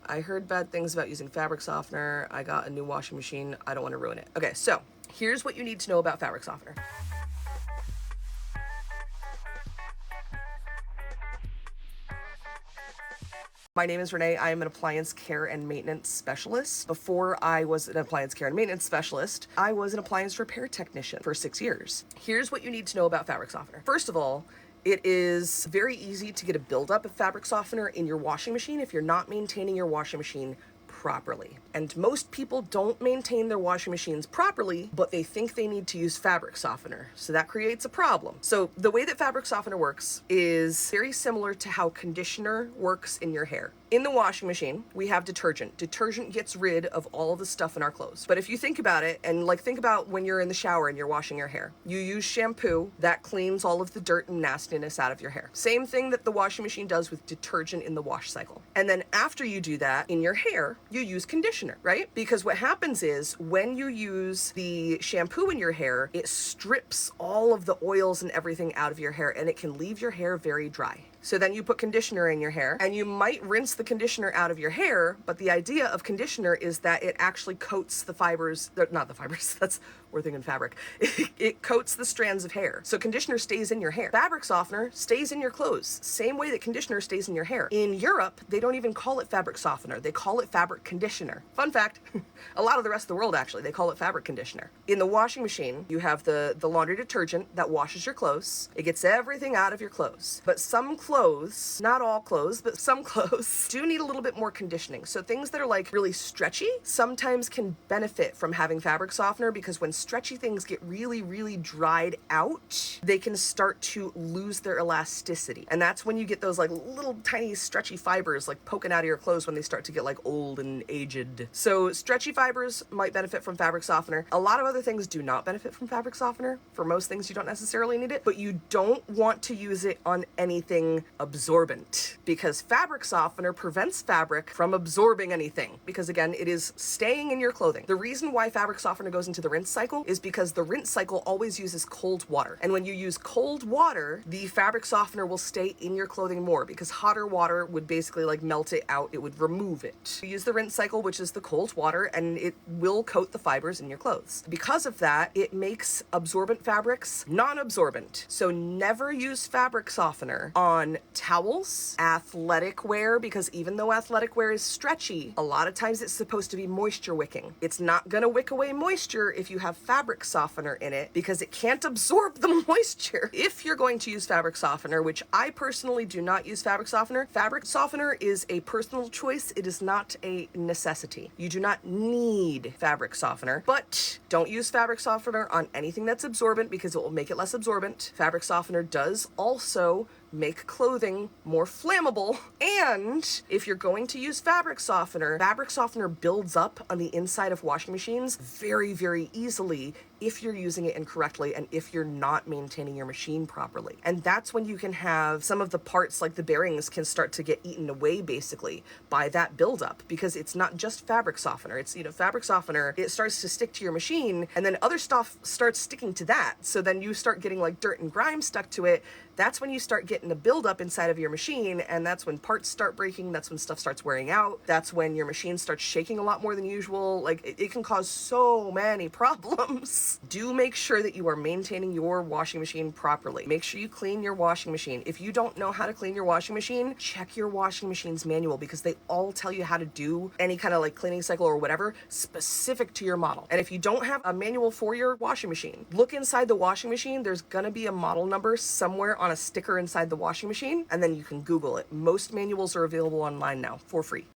I heard bad things about using fabric softener. I got a new washing machine. I don't want to ruin it. Okay, so here's what you need to know about fabric softener. My name is Renee. I am an appliance care and maintenance specialist. Before I was an appliance care and maintenance specialist, I was an appliance repair technician for 6 years. Here's what you need to know about fabric softener. First of all, it is very easy to get a buildup of fabric softener in your washing machine if you're not maintaining your washing machine properly. And most people don't maintain their washing machines properly, but they think they need to use fabric softener. So that creates a problem. So the way that fabric softener works is very similar to how conditioner works in your hair. In the washing machine, we have detergent. Detergent gets rid of all of the stuff in our clothes. But if you think about it, and think about when you're in the shower and you're washing your hair, you use shampoo that cleans all of the dirt and nastiness out of your hair. Same thing that the washing machine does with detergent in the wash cycle. And then after you do that in your hair, you use conditioner, right? Because what happens is when you use the shampoo in your hair, it strips all of the oils and everything out of your hair, and it can leave your hair very dry. So then you put conditioner in your hair, and you might rinse the conditioner out of your hair, but the idea of conditioner is that it actually coats the fibers, not the fibers, we're thinking fabric. It coats the strands of hair. So conditioner stays in your hair. Fabric softener stays in your clothes, same way that conditioner stays in your hair. In Europe, they don't even call it fabric softener. They call it fabric conditioner. Fun fact, a lot of the rest of the world actually, they call it fabric conditioner. In the washing machine, you have the laundry detergent that washes your clothes. It gets everything out of your clothes. But some clothes, not all clothes, but some clothes do need a little bit more conditioning. So things that are like really stretchy sometimes can benefit from having fabric softener, because when stretchy things get really, really dried out, they can start to lose their elasticity. And that's when you get those like little tiny stretchy fibers like poking out of your clothes when they start to get like old and aged. So stretchy fibers might benefit from fabric softener. A lot of other things do not benefit from fabric softener. For most things, you don't necessarily need it, but you don't want to use it on anything absorbent, because fabric softener prevents fabric from absorbing anything, because again, it is staying in your clothing. The reason why fabric softener goes into the rinse cycle is because the rinse cycle always uses cold water. And when you use cold water, the fabric softener will stay in your clothing more, because hotter water would basically like melt it out. It would remove it. You use the rinse cycle, which is the cold water, and it will coat the fibers in your clothes. Because of that, it makes absorbent fabrics non-absorbent. So never use fabric softener on towels, athletic wear, because even though athletic wear is stretchy, a lot of times it's supposed to be moisture wicking. It's not gonna wick away moisture if you have fabric softener in it, because it can't absorb the moisture. If you're going to use fabric softener, which I personally do not use fabric softener is a personal choice. It is not a necessity. You do not need fabric softener, but don't use fabric softener on anything that's absorbent, because it will make it less absorbent. Fabric softener does also make clothing more flammable. And if you're going to use fabric softener builds up on the inside of washing machines very, very easily if you're using it incorrectly and if you're not maintaining your machine properly. And that's when you can have some of the parts, like the bearings, can start to get eaten away basically by that buildup, because it's not just fabric softener. It's, fabric softener, it starts to stick to your machine, and then other stuff starts sticking to that. So then you start getting like dirt and grime stuck to it. That's when you start getting a buildup inside of your machine, and that's when parts start breaking. That's when stuff starts wearing out. That's when your machine starts shaking a lot more than usual. Like, it can cause so many problems. Do make sure that you are maintaining your washing machine properly. Make sure you clean your washing machine. If you don't know how to clean your washing machine, check your washing machine's manual, because they all tell you how to do any kind of like cleaning cycle or whatever specific to your model. And if you don't have a manual for your washing machine, look inside the washing machine. There's gonna be a model number somewhere on a sticker inside the washing machine, and then you can Google it. Most manuals are available online now for free.